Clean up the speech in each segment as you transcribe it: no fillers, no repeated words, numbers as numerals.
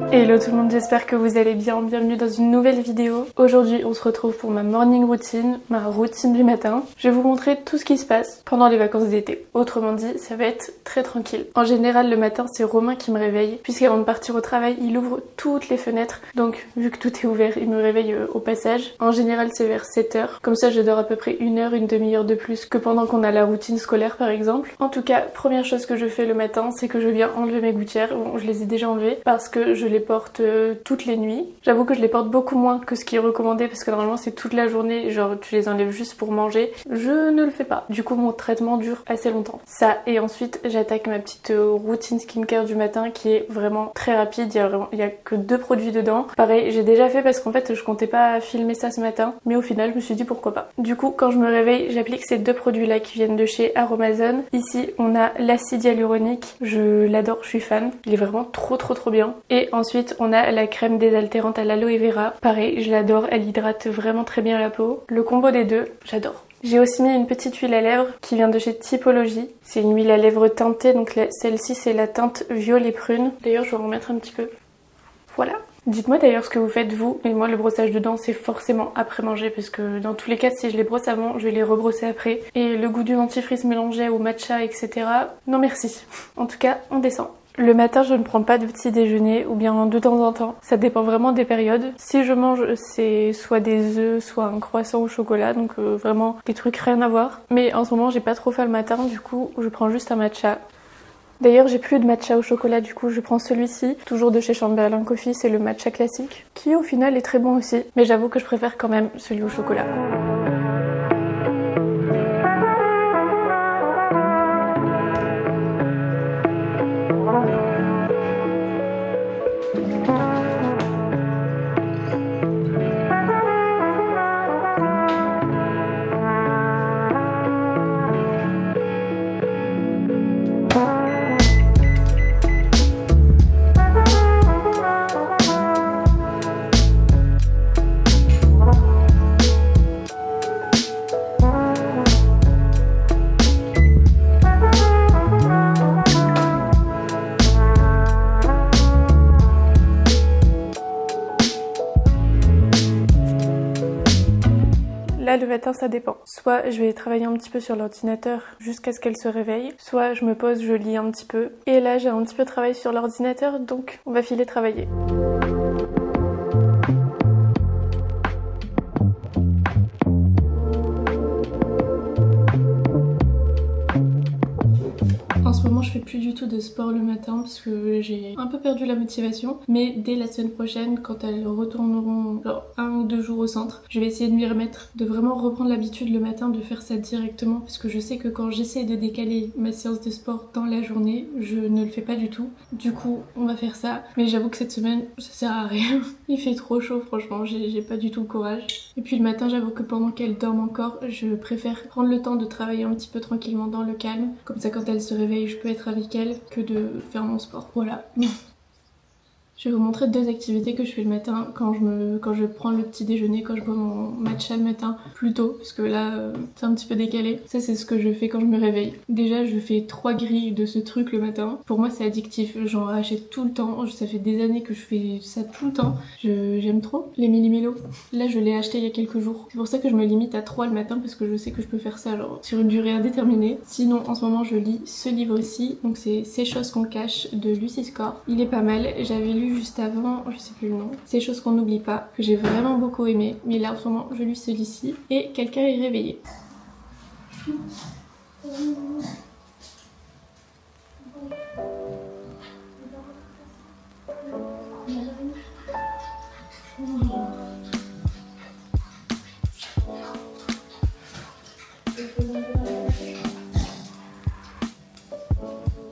Hello tout le monde, j'espère que vous allez bien, bienvenue dans une nouvelle vidéo. Aujourd'hui on se retrouve pour ma morning routine, ma routine du matin. Je vais vous montrer tout ce qui se passe pendant les vacances d'été. Autrement dit, ça va être très tranquille. En général le matin c'est Romain qui me réveille, puisqu'avant de partir au travail il ouvre toutes les fenêtres. Donc vu que tout est ouvert, il me réveille au passage. En général c'est vers 7h, comme ça je dors à peu près une heure, une demi-heure de plus que pendant qu'on a la routine scolaire par exemple. En tout cas, première chose que je fais le matin, c'est que je viens enlever mes gouttières. Bon, je les ai déjà enlevées parce que je les porte toutes les nuits. J'avoue que je les porte beaucoup moins que ce qui est recommandé parce que normalement c'est toute la journée, genre tu les enlèves juste pour manger. Je ne le fais pas. Du coup mon traitement dure assez longtemps. Ça, et ensuite j'attaque ma petite routine skincare du matin qui est vraiment très rapide. Il y a que 2 produits dedans. Pareil, j'ai déjà fait parce qu'en fait je comptais pas filmer ça ce matin, mais au final je me suis dit pourquoi pas. Du coup quand je me réveille, j'applique ces 2 produits là qui viennent de chez Aromazone. Ici on a l'acide hyaluronique, je l'adore, je suis fan. Il est vraiment trop bien. Et ensuite on a la crème désaltérante à l'aloe vera. Pareil, je l'adore, elle hydrate vraiment très bien la peau. Le combo des deux, j'adore. J'ai aussi mis une petite huile à lèvres qui vient de chez Typologie. C'est une huile à lèvres teintée, donc celle-ci c'est la teinte violet prune. D'ailleurs je vais en remettre un petit peu. Voilà. Dites-moi d'ailleurs ce que vous faites vous, mais moi le brossage de dents c'est forcément après manger parce que dans tous les cas si je les brosse avant, je vais les rebrosser après. Et le goût du dentifrice mélangé au matcha etc. Non merci. En tout cas on descend. Le matin, je ne prends pas de petit déjeuner ou bien de temps en temps. Ça dépend vraiment des périodes. Si je mange, c'est soit des œufs, soit un croissant au chocolat. Donc vraiment des trucs rien à voir. Mais en ce moment, j'ai pas trop faim le matin. Du coup, je prends juste un matcha. D'ailleurs, j'ai plus de matcha au chocolat. Du coup, je prends celui-ci. Toujours de chez Chamberlain Coffee. C'est le matcha classique. Qui au final est très bon aussi. Mais j'avoue que je préfère quand même celui au chocolat. Là, le matin, ça dépend. Soit je vais travailler un petit peu sur l'ordinateur jusqu'à ce qu'elle se réveille, soit je me pose, je lis un petit peu. Et là, j'ai un petit peu travaillé sur l'ordinateur, donc on va filer travailler. En ce moment je fais plus du tout de sport le matin parce que j'ai un peu perdu la motivation, mais dès la semaine prochaine quand elles retourneront genre 1 ou 2 jours au centre, je vais essayer de m'y remettre, de vraiment reprendre l'habitude le matin de faire ça directement parce que je sais que quand j'essaie de décaler ma séance de sport dans la journée, je ne le fais pas du tout. Du coup on va faire ça, mais j'avoue que cette semaine ça sert à rien. Il fait trop chaud franchement, j'ai pas du tout le courage. Et puis le matin j'avoue que pendant qu'elles dorment encore, je préfère prendre le temps de travailler un petit peu tranquillement dans le calme, comme ça quand elles se réveillent je peux être avec elle que de faire mon sport. Voilà. Je vais vous montrer 2 activités que je fais le matin quand je prends le petit déjeuner, quand je bois mon matcha le matin plus tôt, parce que là c'est un petit peu décalé. Ça c'est ce que je fais quand je me réveille. Déjà je fais 3 grilles de ce truc le matin. Pour moi c'est addictif, j'en rachète tout le temps. Ça fait des années que je fais ça tout le temps. J'aime trop les Mili-Milo. Là je l'ai acheté il y a quelques jours. C'est pour ça que je me limite à 3 le matin parce que je sais que je peux faire ça genre sur une durée indéterminée. Sinon en ce moment je lis ce livre-ci, donc c'est Ces choses qu'on cache de Lucy Score. Il est pas mal, j'avais lu juste avant, je sais plus le nom, Ces choses qu'on n'oublie pas, que j'ai vraiment beaucoup aimé, mais là en ce moment je lis celui-ci et quelqu'un est réveillé.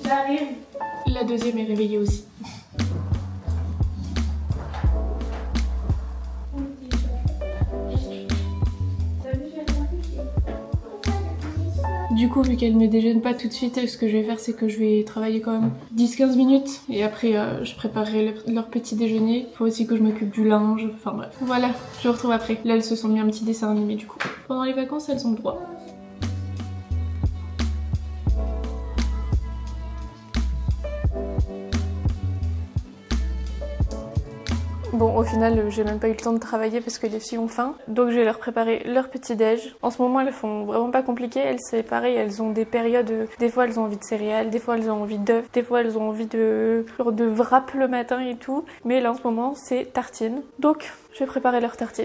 J'arrive. La deuxième est réveillée aussi. Du coup, vu qu'elle ne déjeune pas tout de suite, ce que je vais faire, c'est que je vais travailler quand même 10-15 minutes. Et après, je préparerai leur petit déjeuner. Il faut aussi que je m'occupe du linge. Enfin bref. Voilà, je vous retrouve après. Là, elles se sont mis un petit dessin animé du coup. Pendant les vacances, elles ont le droit. Bon, au final, j'ai même pas eu le temps de travailler parce que les filles ont faim. Donc je vais leur préparer leur petit déj. En ce moment, elles font vraiment pas compliqué. Elles, c'est pareil, elles ont des périodes. Des fois, elles ont envie de céréales, des fois, elles ont envie d'œufs, des fois, elles ont envie de genre de wrap le matin et tout. Mais là, en ce moment, c'est tartines. Donc, je vais préparer leurs tartines.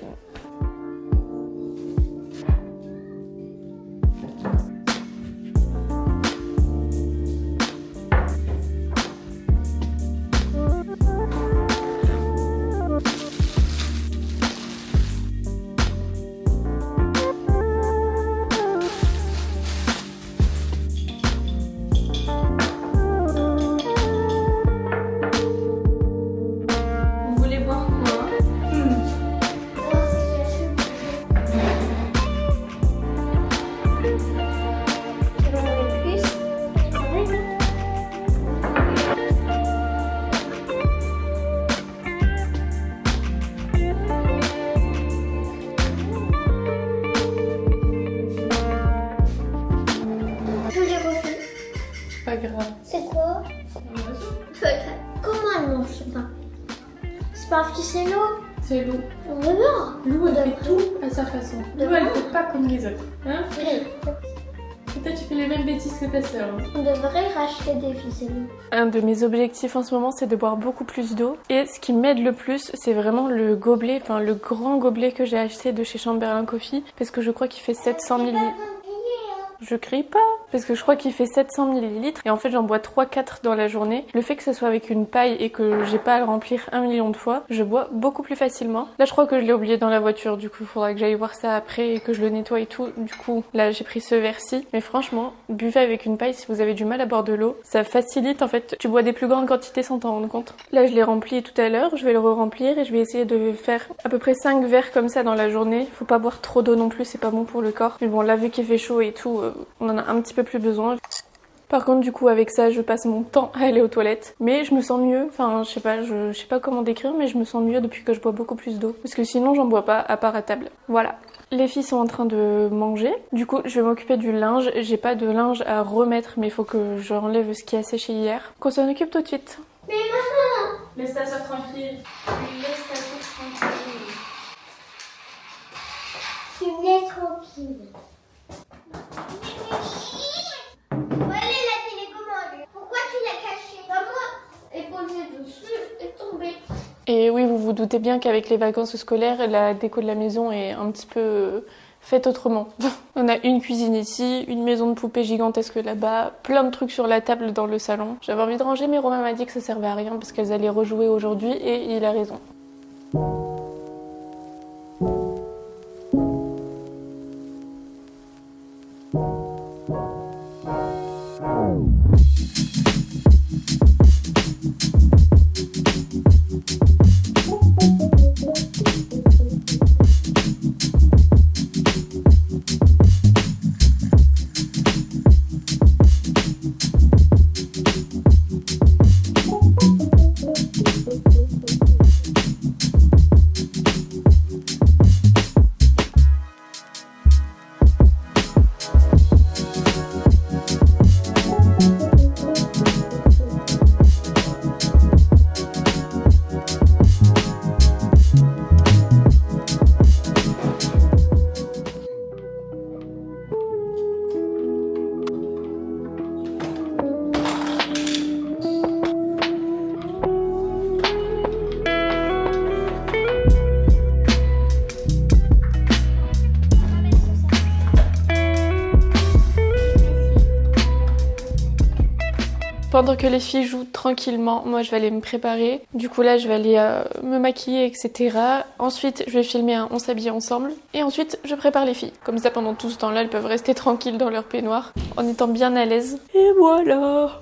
Pas grave. C'est quoi? Comment elle mange ce pain? C'est pas un ficello? C'est Lou. On va voir. Lou, elle fait tout à sa façon. Lou, elle fait pas comme les autres. Hein? Oui. Peut-être tu fais les mêmes bêtises que ta sœur. On devrait racheter des ficellos. Un de mes objectifs en ce moment, c'est de boire beaucoup plus d'eau. Et ce qui m'aide le plus, c'est vraiment le gobelet, enfin le grand gobelet que j'ai acheté de chez Chamberlain Coffee. Parce que je crois qu'il fait 700 ml. Je crie pas parce que je crois qu'il fait 700 ml et en fait j'en bois 3-4 dans la journée. Le fait que ce soit avec une paille et que j'ai pas à le remplir 1 million de fois, je bois beaucoup plus facilement. Là je crois que je l'ai oublié dans la voiture, du coup il faudra que j'aille voir ça après et que je le nettoie et tout. Du coup là j'ai pris ce verre-ci. Mais franchement, buvez avec une paille si vous avez du mal à boire de l'eau. Ça facilite en fait, tu bois des plus grandes quantités sans t'en rendre compte. Là je l'ai rempli tout à l'heure, je vais le re-remplir et je vais essayer de faire à peu près 5 verres comme ça dans la journée. Faut pas boire trop d'eau non plus, c'est pas bon pour le corps. Mais bon là vu qu'il fait chaud et tout, on en a un petit peu plus besoin. Par contre du coup avec ça je passe mon temps à aller aux toilettes. Mais je me sens mieux, enfin je sais pas comment décrire mais je me sens mieux depuis que je bois beaucoup plus d'eau. Parce que sinon j'en bois pas à part à table. Voilà. Les filles sont en train de manger. Du coup je vais m'occuper du linge. J'ai pas de linge à remettre mais il faut que j'enlève ce qui a séché hier. Qu'on s'en occupe tout de suite. Mais maman! Laisse ta soeur tranquille. Laisse ta soeur tranquille. Tu me laisses tranquille. Où elle est la télécommande? Pourquoi tu l'as cachée? Maman est posée dessus et tombée. Et oui, vous vous doutez bien qu'avec les vacances scolaires, la déco de la maison est un petit peu faite autrement. On a une cuisine ici, une maison de poupées gigantesque là-bas, plein de trucs sur la table dans le salon. J'avais envie de ranger mais Romain m'a dit que ça servait à rien parce qu'elles allaient rejouer aujourd'hui et il a raison. Pendant que les filles jouent tranquillement, moi je vais aller me préparer. Du coup là je vais aller me maquiller, etc. Ensuite je vais filmer un On s'habille ensemble. Et ensuite je prépare les filles. Comme ça pendant tout ce temps là elles peuvent rester tranquilles dans leur peignoir en étant bien à l'aise. Et voilà.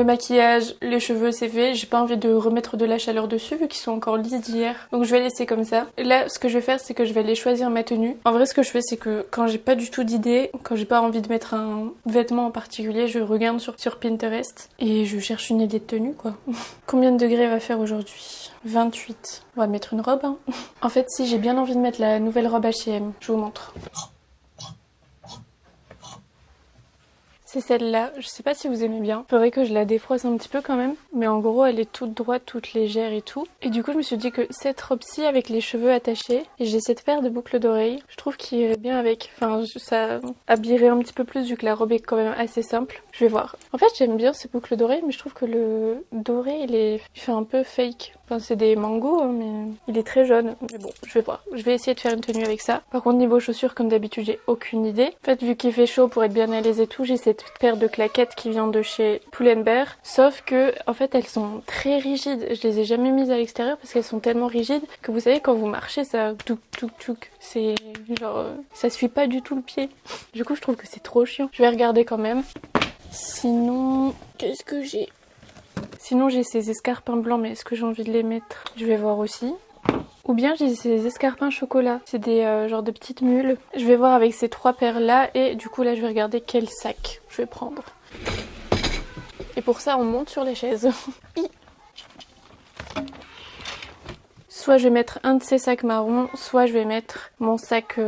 Le maquillage, les cheveux c'est fait, j'ai pas envie de remettre de la chaleur dessus vu qu'ils sont encore lisses d'hier. Donc je vais laisser comme ça. Là ce que je vais faire c'est que je vais aller choisir ma tenue. En vrai ce que je fais c'est que quand j'ai pas du tout d'idée, quand j'ai pas envie de mettre un vêtement en particulier, je regarde sur Pinterest et je cherche une idée de tenue quoi. Combien de degrés va faire aujourd'hui? 28. On va mettre une robe hein. En fait si j'ai bien envie de mettre la nouvelle robe H&M, je vous montre. C'est celle-là, je sais pas si vous aimez bien. Faudrait que je la défroisse un petit peu quand même. Mais en gros, elle est toute droite, toute légère et tout. Et du coup, je me suis dit que cette robe-ci avec les cheveux attachés, et j'ai cette paire de boucles d'oreilles, je trouve qu'il irait bien avec. Enfin, ça habillerait un petit peu plus vu que la robe est quand même assez simple. Je vais voir. En fait, j'aime bien ces boucles d'oreilles, mais je trouve que le doré, il fait un peu fake. Enfin, c'est des mangos, hein, mais il est très jaune. Mais bon, je vais voir. Je vais essayer de faire une tenue avec ça. Par contre, niveau chaussures, comme d'habitude, j'ai aucune idée. En fait, vu qu'il fait chaud pour être bien à l'aise et tout, j'ai cette paire de claquettes qui vient de chez Pull&Bear. Sauf que, en fait, elles sont très rigides. Je les ai jamais mises à l'extérieur parce qu'elles sont tellement rigides que vous savez, quand vous marchez, ça touk touk touk. C'est genre, ça suit pas du tout le pied. Du coup, je trouve que c'est trop chiant. Je vais regarder quand même. Sinon, qu'est-ce que j'ai ? Sinon j'ai ces escarpins blancs, mais est-ce que j'ai envie de les mettre? Je vais voir aussi. Ou bien j'ai ces escarpins chocolat. C'est des genres de petites mules. Je vais voir avec ces trois paires là et du coup là je vais regarder quel sac je vais prendre. Et pour ça on monte sur les chaises. Soit je vais mettre un de ces sacs marrons, soit je vais mettre mon sac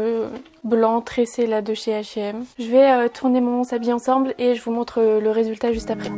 blanc tressé là de chez H&M. Je vais tourner mon habit ensemble et je vous montre le résultat juste après.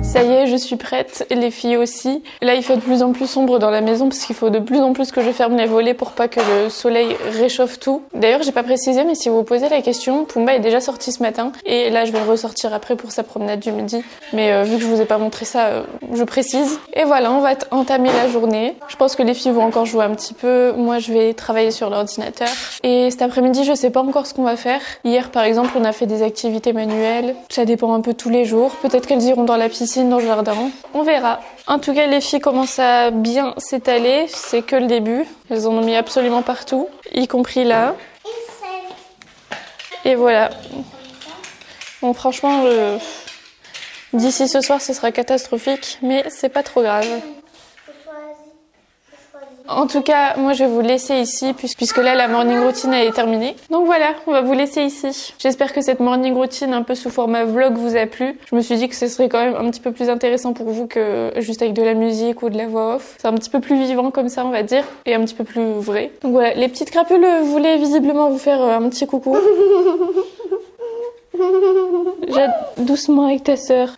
Ça y est, je suis prête, et les filles aussi. Là, il fait de plus en plus sombre dans la maison parce qu'il faut de plus en plus que je ferme les volets pour pas que le soleil réchauffe tout. D'ailleurs, j'ai pas précisé, mais si vous vous posez la question, Pumba est déjà sorti ce matin. Et là, je vais le ressortir après pour sa promenade du midi. Mais vu que je vous ai pas montré ça, je précise. Et voilà, on va entamer la journée. Je pense que les filles vont encore jouer un petit peu. Moi, je vais travailler sur l'ordinateur. Et cet après-midi, je sais pas encore ce qu'on va faire. Hier, par exemple, on a fait des activités manuelles. Ça dépend un peu tous les jours. Peut-être qu'elles iront dans la piscine, dans le jardin. On verra. En tout cas, les filles commencent à bien s'étaler. C'est que le début. Elles en ont mis absolument partout, y compris là. Et voilà. Bon, franchement, d'ici ce soir, ce sera catastrophique, mais c'est pas trop grave. En tout cas, moi je vais vous laisser ici puisque là la morning routine elle est terminée. Donc voilà, on va vous laisser ici. J'espère que cette morning routine un peu sous format vlog vous a plu. Je me suis dit que ce serait quand même un petit peu plus intéressant pour vous que juste avec de la musique ou de la voix off. C'est un petit peu plus vivant comme ça on va dire et un petit peu plus vrai. Donc voilà, les petites crapules voulaient visiblement vous faire un petit coucou. Doucement avec ta sœur.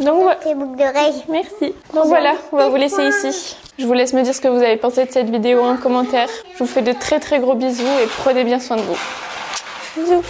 Donc voilà. Tes boucles d'oreilles. Merci. Donc voilà, on va vous laisser ici. Je vous laisse me dire ce que vous avez pensé de cette vidéo en commentaire. Je vous fais de très très gros bisous et prenez bien soin de vous. Bisous.